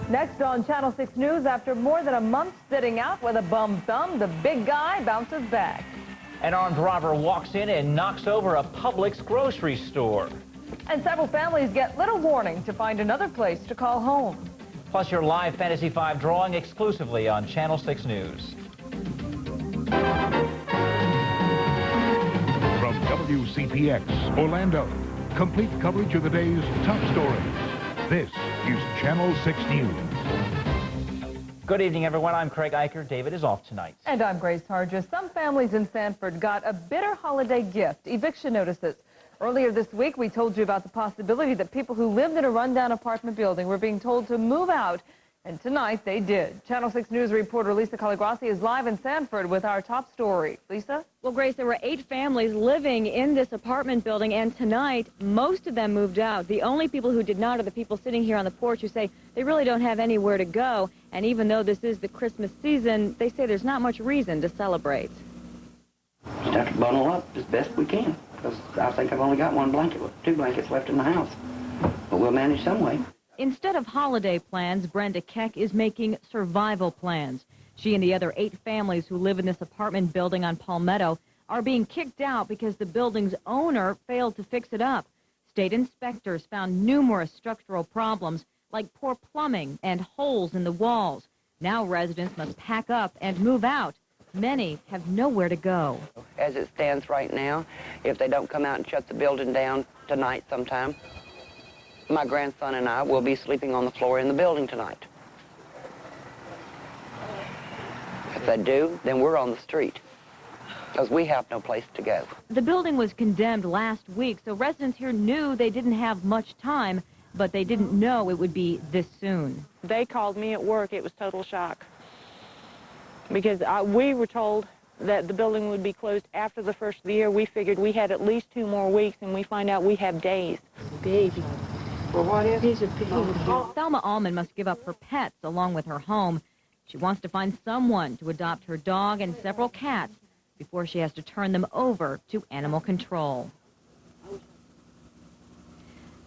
Next on Channel 6 News, after more than a month sitting out with a bum thumb, the big guy bounces back. An armed robber walks in and knocks over a Publix grocery store. And several families get little warning to find another place to call home. Plus your live Fantasy 5 drawing exclusively on Channel 6 News. From WCPX Orlando, complete coverage of the day's top stories. This is Channel 6 News. Good evening, everyone. I'm Craig Eicher. David is off tonight. And I'm Grace Hargis. Some families in Sanford got a bitter holiday gift, eviction notices. Earlier this week, we told you about the possibility that people who lived in a rundown apartment building were being told to move out. And tonight, they did. Channel 6 News reporter Lisa Colagrossi is live in Sanford with our top story. Lisa? Well, Grace, there were 8 families living in this apartment building, and tonight, most of them moved out. The only people who did not are the people sitting here on the porch who say they really don't have anywhere to go. And even though this is the Christmas season, they say there's not much reason to celebrate. Just have to bundle up as best we can, because I think I've only got 2 blankets left in the house. But we'll manage some way. Instead of holiday plans, Brenda Keck is making survival plans. She and the other 8 families who live in this apartment building on Palmetto are being kicked out because the building's owner failed to fix it up. State inspectors found numerous structural problems, like poor plumbing and holes in the walls. Now residents must pack up and move out. Many have nowhere to go. As it stands right now, if they don't come out and shut the building down tonight sometime, my grandson and I will be sleeping on the floor in the building tonight. If they do, then we're on the street, because we have no place to go. The building was condemned last week, so residents here knew they didn't have much time, but they didn't know it would be this soon. They called me at work. It was total shock, because we were told that the building would be closed after the first of the year. We figured we had at least 2 more weeks, and we find out we have days. Baby. Well, what is He's a baby. Thelma Allman must give up her pets along with her home. She wants to find someone to adopt her dog and several cats before she has to turn them over to animal control.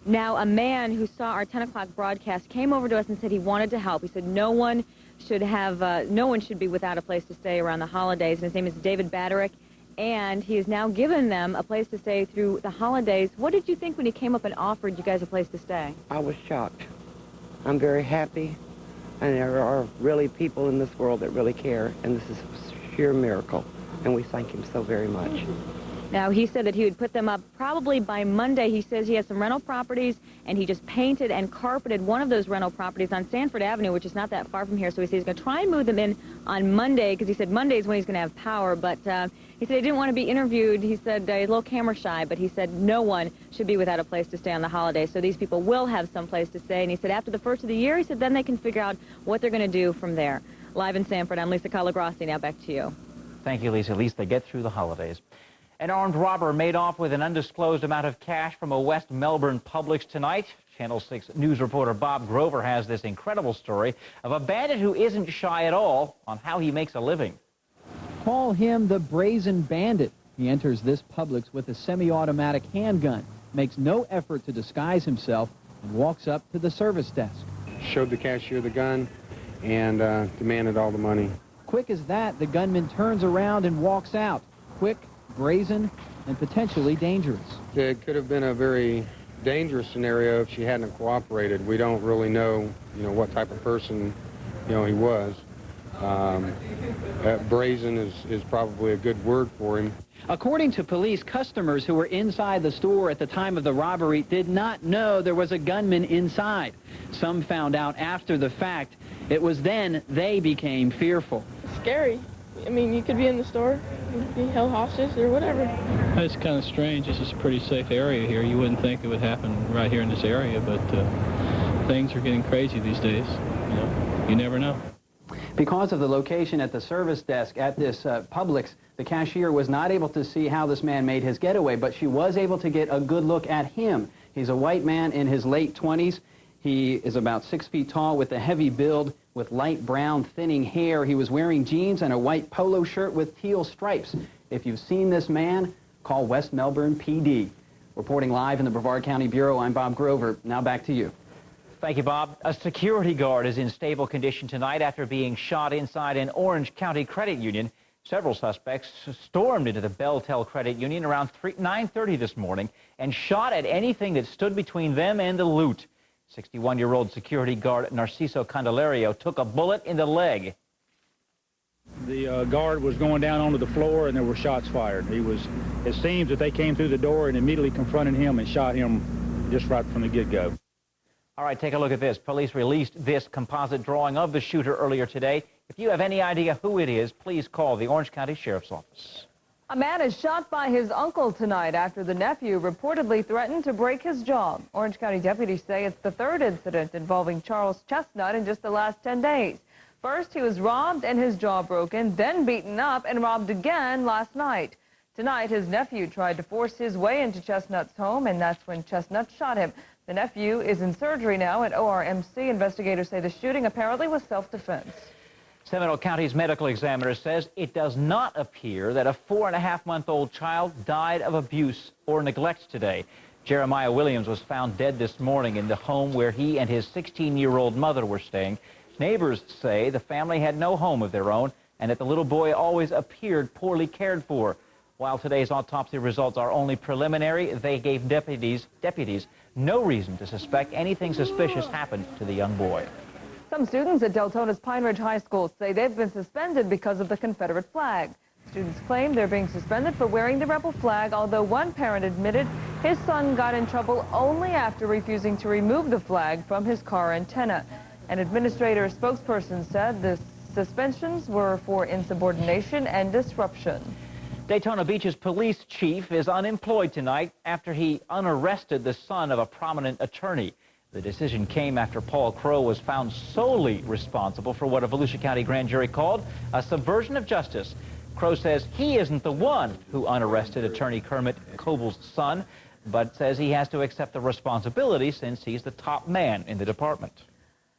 Now, a man who saw our 10 o'clock broadcast came over to us and said he wanted to help. He said no one should be without a place to stay around the holidays. And his name is David Baderick, and he has now given them a place to stay through the holidays. What did you think when he came up and offered you guys a place to stay? I was shocked. I'm very happy, and there are really people in this world that really care, and this is a sheer miracle, and we thank him so very much. Now, he said that he would put them up probably by Monday. He says he has some rental properties, and he just painted and carpeted one of those rental properties on Sanford Avenue, which is not that far from here. So he said he's going to try and move them in on Monday, because he said Monday is when he's going to have power. But he said he didn't want to be interviewed. He said he's a little camera shy, but he said no one should be without a place to stay on the holidays. So these people will have some place to stay. And he said after the first of the year, he said then they can figure out what they're going to do from there. Live in Sanford, I'm Lisa Colagrossi. Now back to you. Thank you, Lisa. At least they get through the holidays. An armed robber made off with an undisclosed amount of cash from a West Melbourne Publix tonight. Channel 6 News reporter Bob Grover has this incredible story of a bandit who isn't shy at all on how he makes a living. Call him the Brazen Bandit. He enters this Publix with a semi-automatic handgun, makes no effort to disguise himself, and walks up to the service desk. Showed the cashier the gun and demanded all the money. Quick as that, the gunman turns around and walks out. Quick, brazen, and potentially dangerous. It could have been a very dangerous scenario if she hadn't cooperated. We don't really know, what type of person, he was. Brazen is probably a good word for him. According to police, customers who were inside the store at the time of the robbery did not know there was a gunman inside. Some found out after the fact. It was then they became fearful. Scary. I mean, you could be in the store, you could be held hostage or whatever. It's kind of strange. This is a pretty safe area here. You wouldn't think it would happen right here in this area, but things are getting crazy these days. You never know. Because of the location at the service desk at this Publix, the cashier was not able to see how this man made his getaway, but she was able to get a good look at him. He's a white man in his late 20s. He is about 6 feet tall with a heavy build, with light brown thinning hair. He was wearing jeans and a white polo shirt with teal stripes. If you've seen this man, call West Melbourne PD. Reporting live in the Brevard County Bureau, I'm Bob Grover. Now back to you. Thank you, Bob. A security guard is in stable condition tonight after being shot inside an Orange County credit union. Several suspects stormed into the Belltel Credit Union around 9:30 this morning and shot at anything that stood between them and the loot. 61-year-old security guard Narciso Candelario took a bullet in the leg. The guard was going down onto the floor and there were shots fired. It seems that they came through the door and immediately confronted him and shot him just right from the get-go. All right, take a look at this. Police released this composite drawing of the shooter earlier today. If you have any idea who it is, please call the Orange County Sheriff's Office. A man is shot by his uncle tonight after the nephew reportedly threatened to break his jaw. Orange County deputies say it's the third incident involving Charles Chestnut in just the last 10 days. First, he was robbed and his jaw broken, then beaten up and robbed again last night. Tonight, his nephew tried to force his way into Chestnut's home, and that's when Chestnut shot him. The nephew is in surgery now at ORMC. Investigators say the shooting apparently was self-defense. Seminole County's medical examiner says it does not appear that a 4.5-month-old child died of abuse or neglect today. Jeremiah Williams was found dead this morning in the home where he and his 16-year-old mother were staying. Neighbors say the family had no home of their own and that the little boy always appeared poorly cared for. While today's autopsy results are only preliminary, they gave deputies no reason to suspect anything suspicious happened to the young boy. Some students at Deltona's Pine Ridge High School say they've been suspended because of the Confederate flag. Students claim they're being suspended for wearing the rebel flag, although one parent admitted his son got in trouble only after refusing to remove the flag from his car antenna. An administrator spokesperson said the suspensions were for insubordination and disruption. Daytona Beach's police chief is unemployed tonight after he unarrested the son of a prominent attorney. The decision came after Paul Crow was found solely responsible for what a Volusia County grand jury called a subversion of justice. Crow says he isn't the one who unarrested attorney Kermit Coble's son, but says he has to accept the responsibility since he's the top man in the department.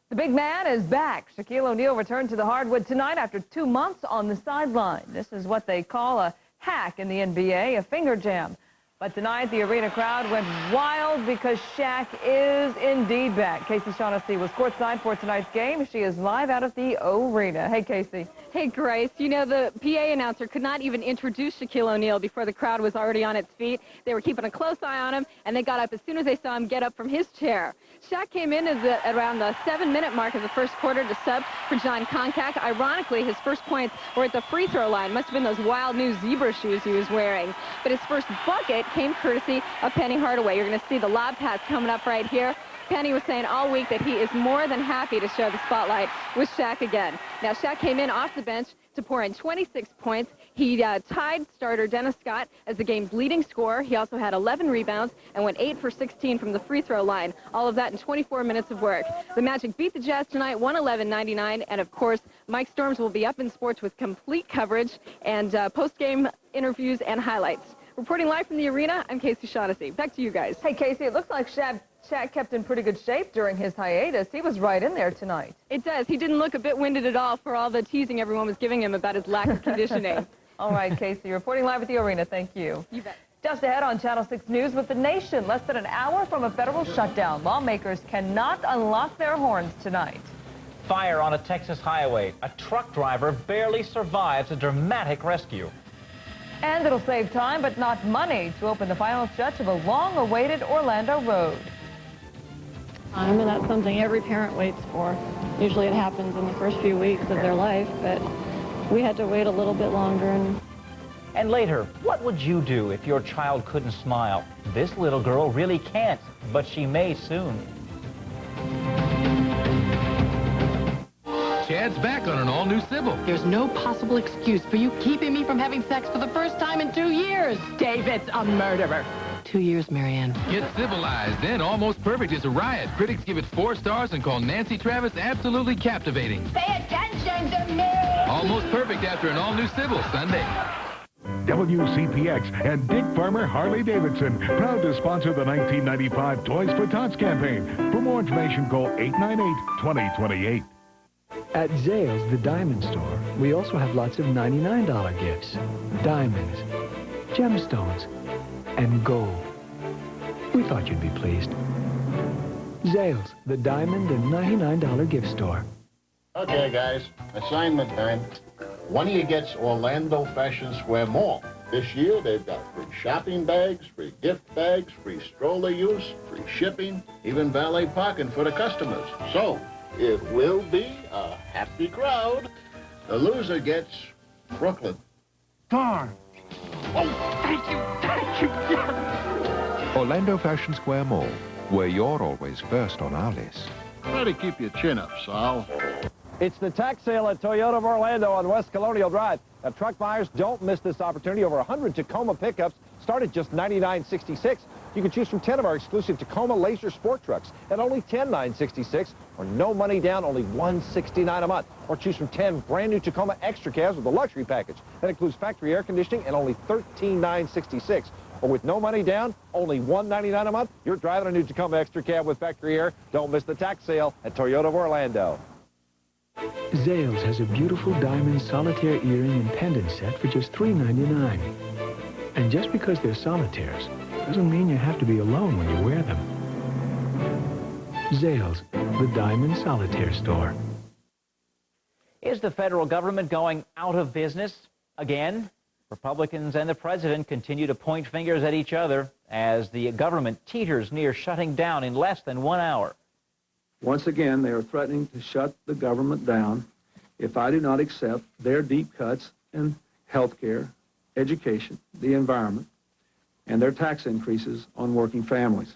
The big man is back. Shaquille O'Neal returned to the hardwood tonight after 2 months on the sideline. This is what they call a hack in the NBA, a finger jam. But tonight, the arena crowd went wild because Shaq is indeed back. Casey Shaughnessy was courtside for tonight's game. She is live out of the arena. Hey, Casey. Hey, Grace. You know, the PA announcer could not even introduce Shaquille O'Neal before the crowd was already on its feet. They were keeping a close eye on him, and they got up as soon as they saw him get up from his chair. Shaq came in around the 7-minute mark of the first quarter to sub for John Koncak. Ironically, his first points were at the free throw line. Must have been those wild new zebra shoes he was wearing. But his first bucket came courtesy of Penny Hardaway. You're going to see the lob pass coming up right here. Penny was saying all week that he is more than happy to share the spotlight with Shaq again. Now, Shaq came in off the bench to pour in 26 points. He tied starter Dennis Scott as the game's leading scorer. He also had 11 rebounds and went 8 for 16 from the free throw line. All of that in 24 minutes of work. The Magic beat the Jazz tonight, 111-99. And, of course, Mike Storms will be up in sports with complete coverage and post-game interviews and highlights. Reporting live from the arena, I'm Casey Shaughnessy. Back to you guys. Hey, Casey, it looks like Shaq kept in pretty good shape during his hiatus. He was right in there tonight. It does. He didn't look a bit winded at all for all the teasing everyone was giving him about his lack of conditioning. All right, Casey, reporting live at the arena. Thank you. You bet. Just ahead on Channel 6 News, with the nation less than an hour from a federal shutdown, lawmakers cannot unlock their horns tonight. Fire on a Texas highway. A truck driver barely survives a dramatic rescue. And it'll save time, but not money, to open the final stretch of a long-awaited Orlando road. And that's something every parent waits for. Usually it happens in the first few weeks of their life, but we had to wait a little bit longer. And later, what would you do if your child couldn't smile? This little girl really can't, but she may soon. Chad's back on an all-new Sybil. There's no possible excuse for you keeping me from having sex for the first time in 2 years. David's a murderer. 2 years, Marianne. Get civilized, then Almost Perfect is a riot. Critics give it 4 stars and call Nancy Travis absolutely captivating. Pay attention to me! Almost Perfect after an all-new Sybil, Sunday. WCPX and Dick Farmer Harley-Davidson, proud to sponsor the 1995 Toys for Tots campaign. For more information, call 898-2028. At Zales, the diamond store, we also have lots of $99 gifts. Diamonds, gemstones, and gold. We thought you'd be pleased. Zales, the diamond and $99 gift store. Okay, guys, assignment time. One of you gets Orlando Fashion Square Mall. This year, they've got free shopping bags, free gift bags, free stroller use, free shipping, even valet parking for the customers. So, it will be a happy crowd. The loser gets Brooklyn. Darn. Oh, thank you, yes. Orlando Fashion Square Mall, where you're always first on our list. Try to keep your chin up, Sal. It's the tax sale at Toyota of Orlando on West Colonial Drive. Now, truck buyers, don't miss this opportunity. Over 100 Tacoma pickups start at just $99.66. You can choose from 10 of our exclusive Tacoma Laser Sport trucks at only $10,966, or no money down, only $169 a month. Or choose from 10 brand new Tacoma Extra Cabs with a luxury package that includes factory air conditioning and only $13,966. Or with no money down, only $199 a month. You're driving a new Tacoma Extra Cab with factory air. Don't miss the tax sale at Toyota of Orlando. Zales has a beautiful diamond solitaire earring and pendant set for just $3.99. And just because they're solitaires doesn't mean you have to be alone when you wear them. Zales, the diamond solitaire store. Is the federal government going out of business again? Republicans and the president continue to point fingers at each other as the government teeters near shutting down in less than 1 hour. Once again, they are threatening to shut the government down if I do not accept their deep cuts in health care, education, the environment, and their tax increases on working families.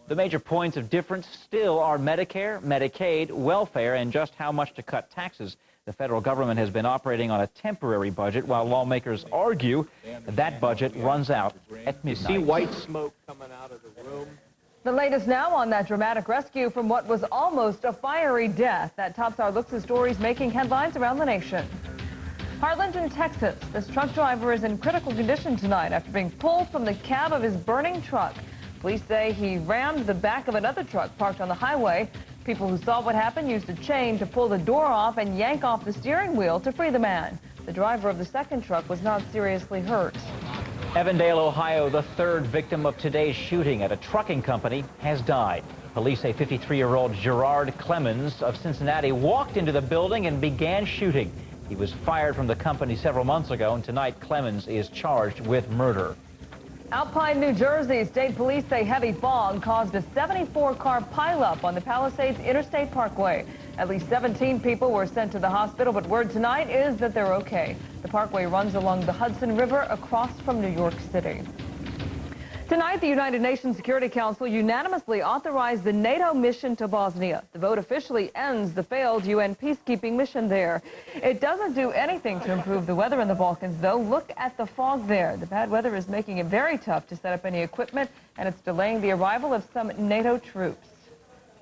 The major points of difference still are Medicare, Medicaid, welfare, and just how much to cut taxes. The federal government has been operating on a temporary budget while lawmakers argue that budget runs out at midnight. You see white smoke coming out of the room. The latest now on that dramatic rescue from what was almost a fiery death. That tops our looks at stories making headlines around the nation. Harlingen, Texas. This truck driver is in critical condition tonight after being pulled from the cab of his burning truck. Police say he rammed the back of another truck parked on the highway. People who saw what happened used a chain to pull the door off and yank off the steering wheel to free the man. The driver of the second truck was not seriously hurt. Evandale, Ohio, the third victim of today's shooting at a trucking company, has died. Police say 53-year-old Gerard Clemens of Cincinnati walked into the building and began shooting. He was fired from the company several months ago, and tonight Clemens is charged with murder. Alpine, New Jersey, state police say heavy fog caused a 74-car pileup on the Palisades Interstate Parkway. At least 17 people were sent to the hospital, but word tonight is that they're okay. The parkway runs along the Hudson River across from New York City. Tonight, the United Nations Security Council unanimously authorized the NATO mission to Bosnia. The vote officially ends the failed UN peacekeeping mission there. It doesn't do anything to improve the weather in the Balkans, though. Look at the fog there. The bad weather is making it very tough to set up any equipment, and it's delaying the arrival of some NATO troops.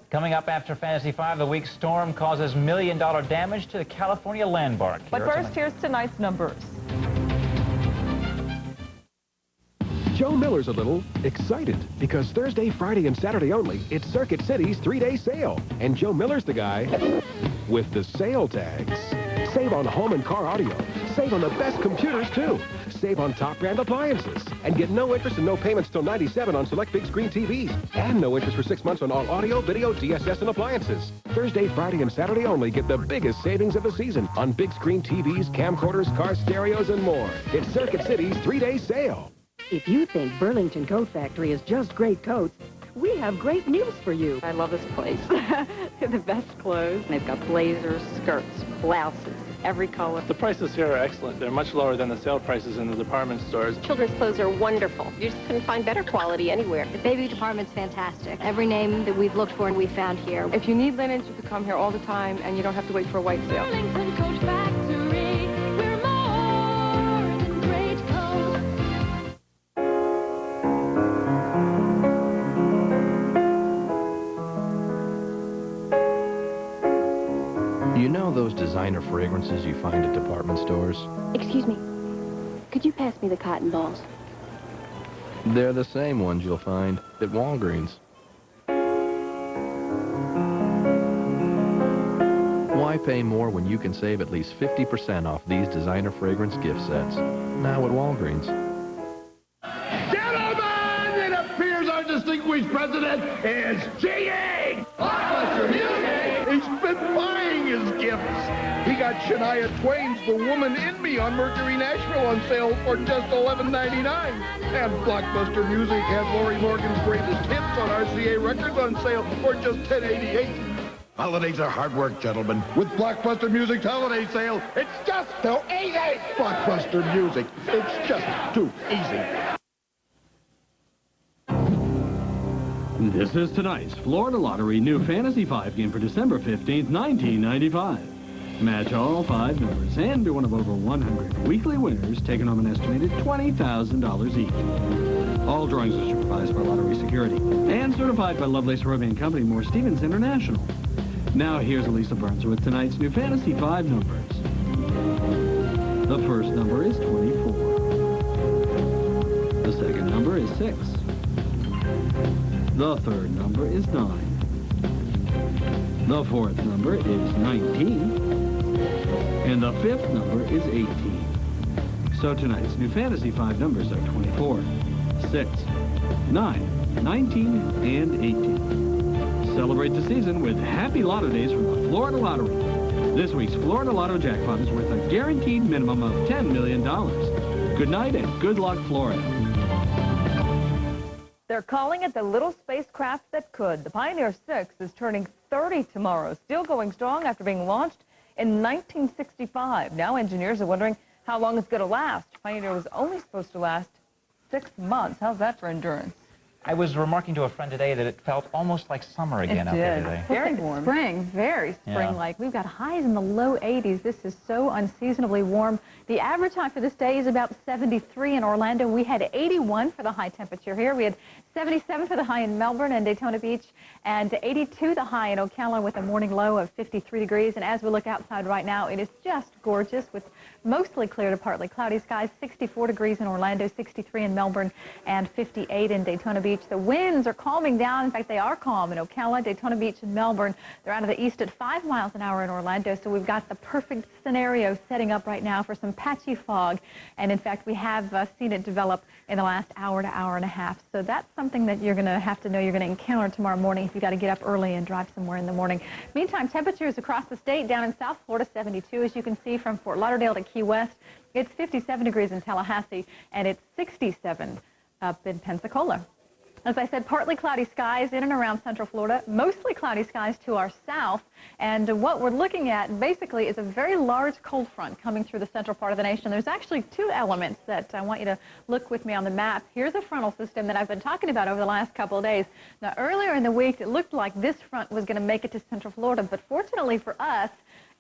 Coming up after Fantasy 5, the week's storm causes million-dollar damage to the California landmark. But first, here's tonight's numbers. Joe Miller's a little excited because Thursday, Friday, and Saturday only, it's Circuit City's 3-day sale. And Joe Miller's the guy with the sale tags. Save on home and car audio. Save on the best computers, too. Save on top brand appliances. And get no interest and no payments till '97 on select big screen TVs. And no interest for 6 months on all audio, video, DSS, and appliances. Thursday, Friday, and Saturday only, get the biggest savings of the season on big screen TVs, camcorders, car stereos, and more. It's Circuit City's 3-day sale. If you think Burlington Coat Factory is just great coats, we have great news for you. I love this place. The best clothes. They've got blazers, skirts, blouses, every color. The prices here are excellent. They're much lower than the sale prices in the department stores. Children's clothes are wonderful. You just couldn't find better quality anywhere. The baby department's fantastic. Every name that we've looked for, we found here. If you need linens, you can come here all the time, and you don't have to wait for a white sale. Burlington Coat Factory, we're more than great coats. You know those designer fragrances you find at department stores? Excuse me. Could you pass me the cotton balls? They're the same ones you'll find at Walgreens. Why pay more when you can save at least 50% off these designer fragrance gift sets? Now at Walgreens. Gentlemen, it appears our distinguished president is cheating! his gifts. He got Shania Twain's The Woman in Me on Mercury Nashville on sale for just $11.99. And Blockbuster Music has Lori Morgan's Greatest Hits on RCA Records on sale for just $10.88. Holidays are hard work, gentlemen. With Blockbuster Music's holiday sale, it's just too easy. Blockbuster Music, it's just too easy. This is tonight's Florida Lottery new Fantasy 5 game for December 15th, 1995. Match all 5 numbers and be one of over 100 weekly winners taking home an estimated $20,000 each. All drawings are supervised by Lottery Security and certified by Lovelace Roby & Company, Moore Stevens International. Now here's Lisa Burns with tonight's new Fantasy 5 numbers. The first number is 24. The second number is 6. The third number is 9. The fourth number is 19. And the fifth number is 18. So tonight's new Fantasy 5 numbers are 24, 6, 9, 19, and 18. Celebrate the season with Happy Lotto Days from the Florida Lottery. This week's Florida Lotto jackpot is worth a guaranteed minimum of $10 million. Good night and good luck, Florida. They're calling it the little spacecraft that could. The Pioneer 6 is turning 30 tomorrow, still going strong after being launched in 1965. Now engineers are wondering how long it's going to last. Pioneer was only supposed to last 6 months. How's that for endurance? I was remarking to a friend today that it felt almost like summer again out there today. Very warm. Spring, very spring-like. We've got highs in the low 80s. This is so unseasonably warm. The average high for this day is about 73 in Orlando. We had 81 for the high temperature here. We had 77 for the high in Melbourne and Daytona Beach, and 82 the high in Ocala with a morning low of 53 degrees. And as we look outside right now, it is just gorgeous with mostly clear to partly cloudy skies. 64 degrees in Orlando, 63 in Melbourne, and 58 in Daytona Beach. The winds are calming down. In fact, they are calm in Ocala, Daytona Beach, and Melbourne. They're out of the east at 5 miles an hour in Orlando, so we've got the perfect scenario setting up right now for some patchy fog. And in fact, we have seen it develop in the last hour to hour and a half. So that's something that you're going to have to know you're going to encounter tomorrow morning if you got to get up early and drive somewhere in the morning. Meantime, temperatures across the state down in South Florida, 72, as you can see, from Fort Lauderdale to Key West. It's 57 degrees in Tallahassee, and it's 67 up in Pensacola. As I said, partly cloudy skies in and around Central Florida, mostly cloudy skies to our south. And what we're looking at basically is a very large cold front coming through the central part of the nation. There's actually 2 elements that I want you to look with me on the map. Here's a frontal system that I've been talking about over the last couple of days. Now, earlier in the week, it looked like this front was going to make it to Central Florida, but fortunately for us,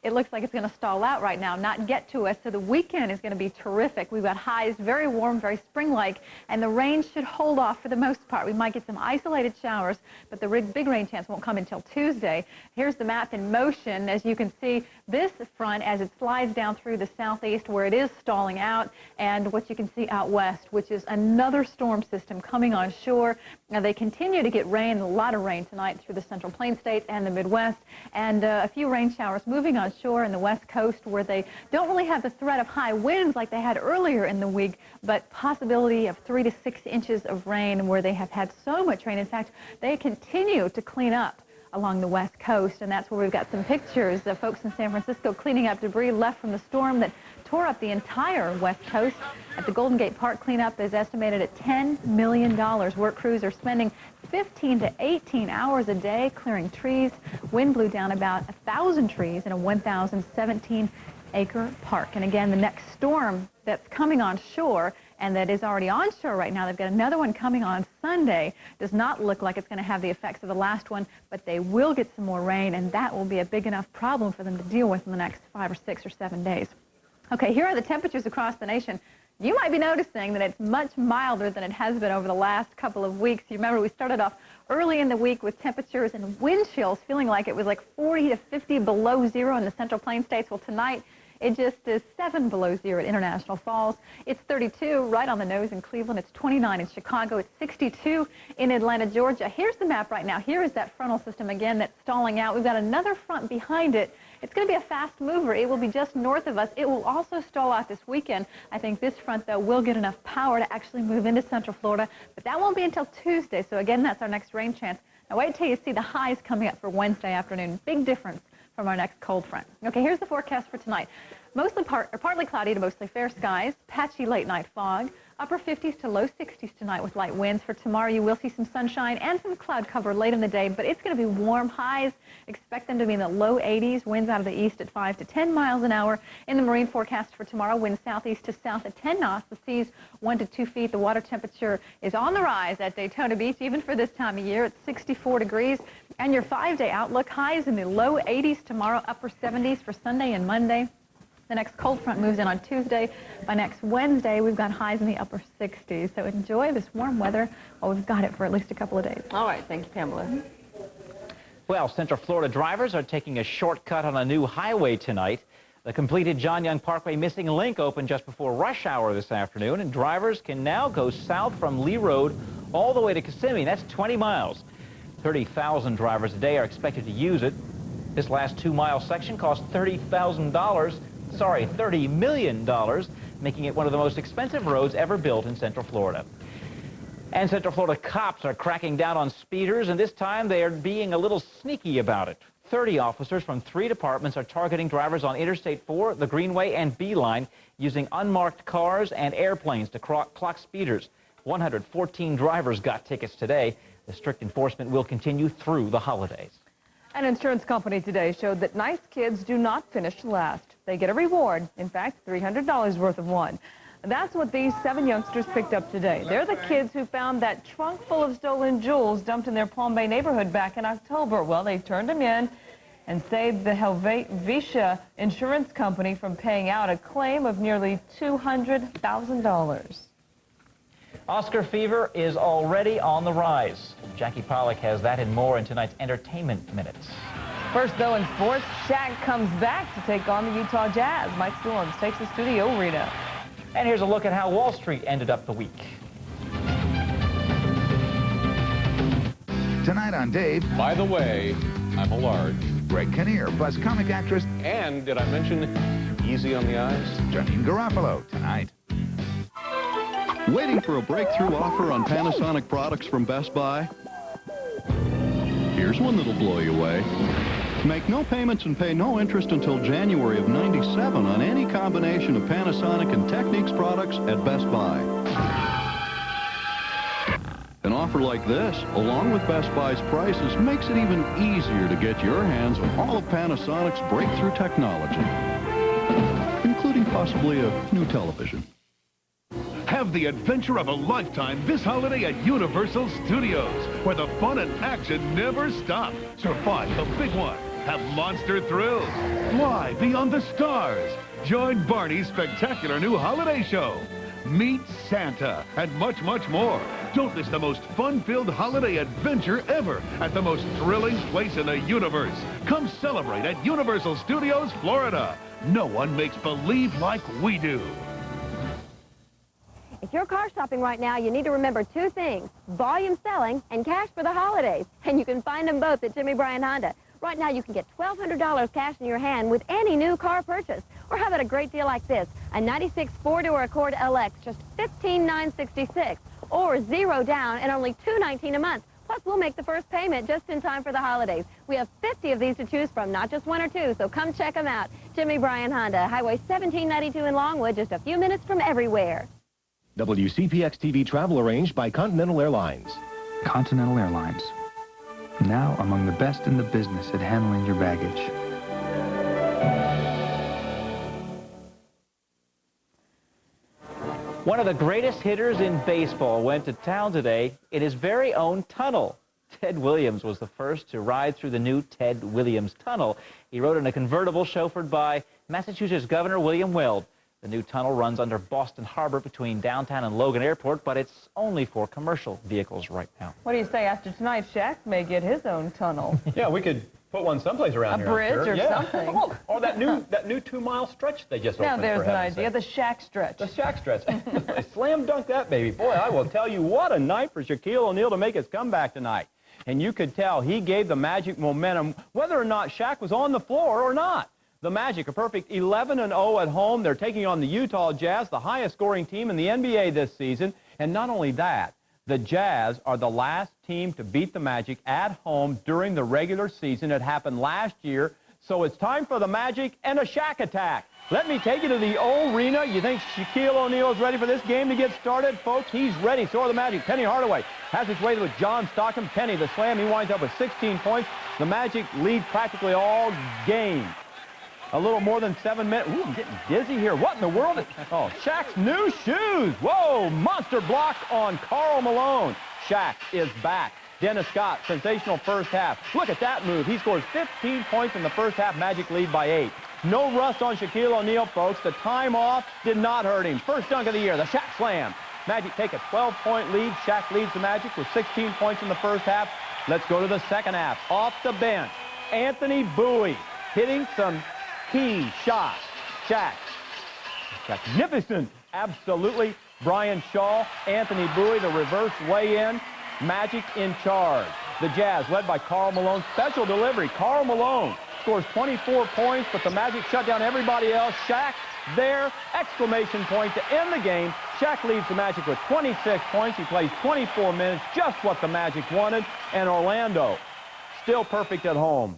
it looks like it's going to stall out right now, not get to us. So the weekend is going to be terrific. We've got highs very warm, very spring-like, and the rain should hold off for the most part. We might get some isolated showers, but the big rain chance won't come until Tuesday. Here's the map in motion. As you can see, this front, as it slides down through the southeast where it is stalling out, and what you can see out west, which is another storm system coming on shore. Now, they continue to get rain, a lot of rain tonight through the Central Plains states and the Midwest, and a few rain showers moving on shore in the west coast where they don't really have the threat of high winds like they had earlier in the week, but possibility of 3 to 6 inches of rain where they have had so much rain. In fact, they continue to clean up along the west coast, and that's where we've got some pictures of folks in San Francisco cleaning up debris left from the storm that tore up the entire west coast. At the Golden Gate Park, cleanup is estimated at $10 million. Work crews are spending 15 to 18 hours a day clearing trees. Wind blew down about 1,000 trees in a 1,017-acre park. And again, the next storm that's coming on shore and that is already on shore right now, they've got another one coming on Sunday, does not look like it's going to have the effects of the last one, but they will get some more rain, and that will be a big enough problem for them to deal with in the next 5 or 6 or 7 days. Okay, here are the temperatures across the nation. You might be noticing that it's much milder than it has been over the last couple of weeks. You remember we started off early in the week with temperatures and wind chills feeling like it was like 40 to 50 below zero in the Central Plains states. Well, tonight it just is 7 below zero at International Falls. It's 32 right on the nose in Cleveland. It's 29 in Chicago. It's 62 in Atlanta, Georgia. Here's the map right now. Here is that frontal system again that's stalling out. We've got another front behind it. It's going to be a fast mover. It will be just north of us. It will also stall out this weekend. I think this front, though, will get enough power to actually move into Central Florida, but that won't be until Tuesday. So, again, that's our next rain chance. Now, wait till you see the highs coming up for Wednesday afternoon. Big difference from our next cold front. Okay, here's the forecast for tonight. Mostly partly cloudy to mostly fair skies, patchy late night fog, upper 50s to low 60s tonight with light winds. For tomorrow, you will see some sunshine and some cloud cover late in the day, but it's going to be warm. Highs, expect them to be in the low 80s, winds out of the east at 5 to 10 miles an hour. In the marine forecast for tomorrow, winds southeast to south at 10 knots, the seas 1 to 2 feet. The water temperature is on the rise at Daytona Beach, even for this time of year. It's 64 degrees. And your 5-day outlook, highs in the low 80s tomorrow, upper 70s for Sunday and Monday. The next cold front moves in on Tuesday. By next Wednesday, we've got highs in the upper 60s. So enjoy this warm weather while we've got it for at least a couple of days. All right. Thank you, Pamela. Well, Central Florida drivers are taking a shortcut on a new highway tonight. The completed John Young Parkway missing link opened just before rush hour this afternoon, and drivers can now go south from Lee Road all the way to Kissimmee. That's 20 miles. 30,000 drivers a day are expected to use it. This last 2-mile section cost $30 million, making it one of the most expensive roads ever built in Central Florida. And Central Florida cops are cracking down on speeders, and this time they are being a little sneaky about it. 30 officers from 3 departments are targeting drivers on Interstate 4, the Greenway, and B-Line using unmarked cars and airplanes to clock speeders. 114 drivers got tickets today. The strict enforcement will continue through the holidays. An insurance company today showed that nice kids do not finish last. They get a reward, in fact, $300 worth of one. And that's what these 7 youngsters picked up today. They're the kids who found that trunk full of stolen jewels dumped in their Palm Bay neighborhood back in October. Well, they turned them in and saved the Helvetia Insurance Company from paying out a claim of nearly $200,000. Oscar fever is already on the rise. Jackie Pollock has that and more in tonight's Entertainment Minutes. First, though, in sports, Shaq comes back to take on the Utah Jazz. Mike Storms takes the studio arena. And here's a look at how Wall Street ended up the week. Tonight on Dave. By the way, I'm a large. Greg Kinnear, plus comic actress. And did I mention easy on the eyes? Janine Garofalo tonight. Waiting for a breakthrough offer on Panasonic products from Best Buy? Here's one that'll blow you away. Make no payments and pay no interest until January of '97 on any combination of Panasonic and Technics products at Best Buy. An offer like this, along with Best Buy's prices, makes it even easier to get your hands on all of Panasonic's breakthrough technology, including possibly a new television. Have the adventure of a lifetime this holiday at Universal Studios, where the fun and action never stop. Survive the big one. Have monster thrills. Fly beyond the stars. Join Barney's spectacular new holiday show. Meet Santa and much, much more. Don't miss the most fun-filled holiday adventure ever at the most thrilling place in the universe. Come celebrate at Universal Studios, Florida. No one makes believe like we do. If you're car shopping right now, you need to remember 2 things: volume selling and cash for the holidays. And you can find them both at Jimmy Bryan Honda. Right now, you can get $1,200 cash in your hand with any new car purchase. Or how about a great deal like this? A 96 4-door Accord LX, just $15,966. Or 0 down and only $219 a month. Plus, we'll make the first payment just in time for the holidays. We have 50 of these to choose from, not just 1 or 2, so come check them out. Jimmy Bryan Honda, Highway 1792 in Longwood, just a few minutes from everywhere. WCPX TV travel arranged by Continental Airlines. Continental Airlines, now among the best in the business at handling your baggage. One of the greatest hitters in baseball went to town today in his very own tunnel. Ted Williams was the first to ride through the new Ted Williams Tunnel. He rode in a convertible chauffeured by Massachusetts Governor William Weld. The new tunnel runs under Boston Harbor between downtown and Logan Airport, but it's only for commercial vehicles right now. What do you say after tonight? Shaq may get his own tunnel. Yeah, we could put one someplace around here. A bridge or something. Oh, or that new 2-mile stretch they just opened. Now there's an idea, the Shaq stretch. The Shaq stretch. Slam dunk that baby. Boy, I will tell you, what a night for Shaquille O'Neal to make his comeback tonight. And you could tell he gave the Magic momentum whether or not Shaq was on the floor or not. The Magic, a perfect 11-0 at home. They're taking on the Utah Jazz, the highest scoring team in the NBA this season. And not only that, the Jazz are the last team to beat the Magic at home during the regular season. It happened last year. So it's time for the Magic and a Shaq attack. Let me take you to the old arena. You think Shaquille O'Neal is ready for this game to get started? Folks, he's ready. So are the Magic. Penny Hardaway has his way with John Stockton. Penny, the slam, he winds up with 16 points. The Magic lead practically all game. A little more than 7 minutes. Ooh, I'm getting dizzy here. What in the world? Oh, Shaq's new shoes. Whoa, monster block on Karl Malone. Shaq is back. Dennis Scott, sensational first half. Look at that move. He scores 15 points in the first half. Magic lead by 8. No rust on Shaquille O'Neal, folks. The time off did not hurt him. First dunk of the year, the Shaq slam. Magic take a 12-point lead. Shaq leads the Magic with 16 points in the first half. Let's go to the second half. Off the bench, Anthony Bowie hitting some key shots. Shaq, magnificent, absolutely. Brian Shaw, Anthony Bowie, the reverse lay-in. Magic in charge. The Jazz, led by Karl Malone, special delivery. Karl Malone scores 24 points, but the Magic shut down everybody else. Shaq there, exclamation point to end the game. Shaq leads the Magic with 26 points. He plays 24 minutes, just what the Magic wanted. And Orlando, still perfect at home.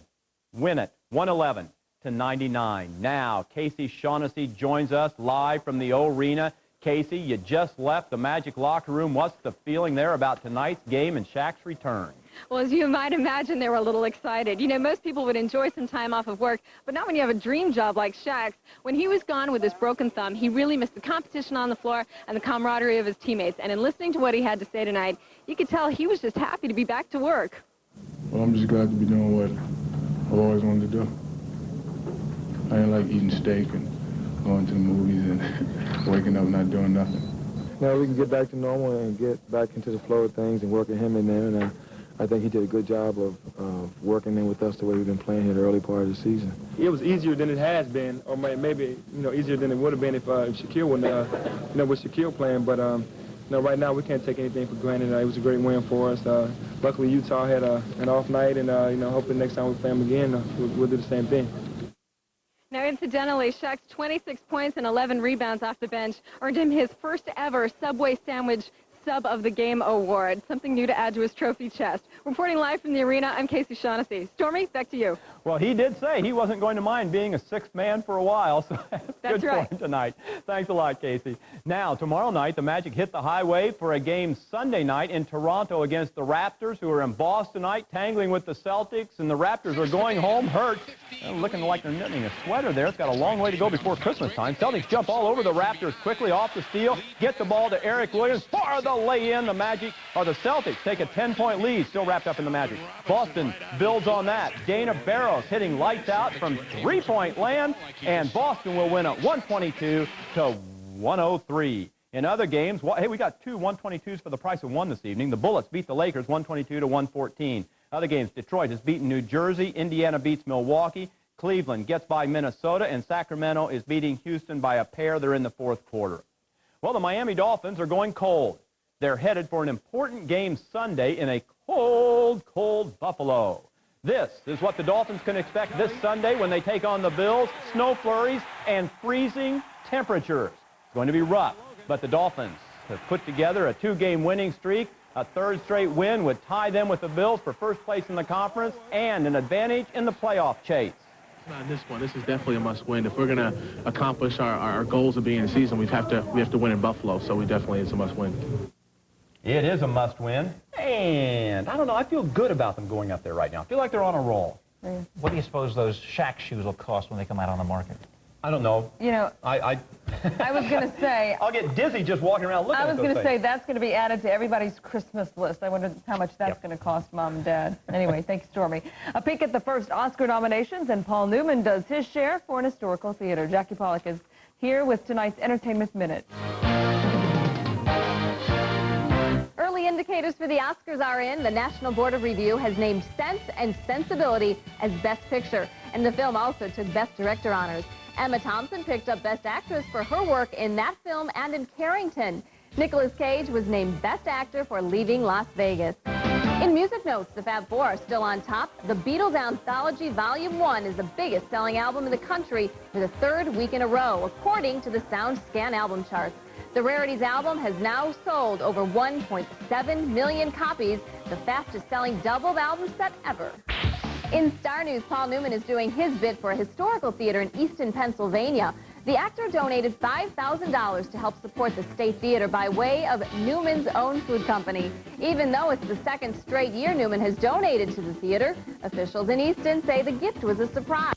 Win it, 111-99. Now, Casey Shaughnessy joins us live from the O Arena. Casey, you just left the Magic locker room. What's the feeling there about tonight's game and Shaq's return? Well, as you might imagine, they were a little excited. You know, most people would enjoy some time off of work, but not when you have a dream job like Shaq's. When he was gone with his broken thumb, he really missed the competition on the floor and the camaraderie of his teammates. And in listening to what he had to say tonight, you could tell he was just happy to be back to work. Well, I'm just glad to be doing what I've always wanted to do. I didn't like eating steak and going to the movies and waking up not doing nothing. Now we can get back to normal and get back into the flow of things and working him in there. And I think he did a good job of working in with us the way we've been playing here the early part of the season. It was easier than it has been, or maybe easier than it would have been if Shaquille wouldn't, with Shaquille playing. But right now we can't take anything for granted. It was a great win for us. Luckily Utah had an off night, and hopefully next time we play them again, we'll do the same thing. Now, incidentally, Shaq's 26 points and 11 rebounds off the bench earned him his first ever Subway Sandwich Sub of the Game award, something new to add to his trophy chest. Reporting live from the arena, I'm Casey Shaughnessy. Stormy, back to you. Well, he did say he wasn't going to mind being a sixth man for a while, so that's good right. for him tonight. Thanks a lot, Casey. Now, tomorrow night, the Magic hit the highway for a game Sunday night in Toronto against the Raptors, who are in Boston tonight, tangling with the Celtics, and the Raptors are going home hurt. Looking like they're knitting a sweater there. It's got a long way to go before Christmas time. Celtics jump all over the Raptors quickly off the steal, get the ball to Eric Williams for the lay-in. The Magic, or the Celtics, take a 10-point lead, still wrapped up in the Magic. Boston builds on that. Dana Barros hitting lights out from three-point land, and Boston will win at 122-103. In other games, hey, we got two 122s for the price of one this evening. The Bullets beat the Lakers 122-114. Other games, Detroit has beaten New Jersey. Indiana beats Milwaukee. Cleveland gets by Minnesota, and Sacramento is beating Houston by a pair. They're in the fourth quarter. Well, the Miami Dolphins are going cold. They're headed for an important game Sunday in a cold, cold Buffalo. This is what the Dolphins can expect this Sunday when they take on the Bills. Snow flurries and freezing temperatures. It's going to be rough, but the Dolphins have put together a two-game winning streak. A third straight win would tie them with the Bills for first place in the conference and an advantage in the playoff chase. Not this one. This is definitely a must-win. If we're going to accomplish our goals of being in the season, we have to win in Buffalo. So it's a must-win. It is a must-win, and I don't know, I feel good about them going up there right now. I feel like they're on a roll. What do you suppose those Shaq shoes will cost when they come out on the market? I don't know. You know, I was going to say... I'll get dizzy just walking around looking at those things. I was going to say that's going to be added to everybody's Christmas list. I wonder how much that's going to cost Mom and Dad. Anyway, thanks, Stormy. A peek at the first Oscar nominations, and Paul Newman does his share for an historical theater. Jackie Pollock is here with tonight's Entertainment Minute. Early indicators for the Oscars are in. The National Board of Review has named Sense and Sensibility as Best Picture, and the film also took Best Director honors. Emma Thompson picked up Best Actress for her work in that film and in Carrington. Nicolas Cage was named Best Actor for Leaving Las Vegas. In music notes, the Fab Four are still on top. The Beatles Anthology Volume 1 is the biggest selling album in the country for the third week in a row, according to the SoundScan album charts. The Rarities album has now sold over 1.7 million copies, the fastest-selling double album set ever. In Star News, Paul Newman is doing his bit for a historical theater in Easton, Pennsylvania. The actor donated $5,000 to help support the State Theater by way of Newman's own food company. Even though it's the second straight year Newman has donated to the theater, officials in Easton say the gift was a surprise.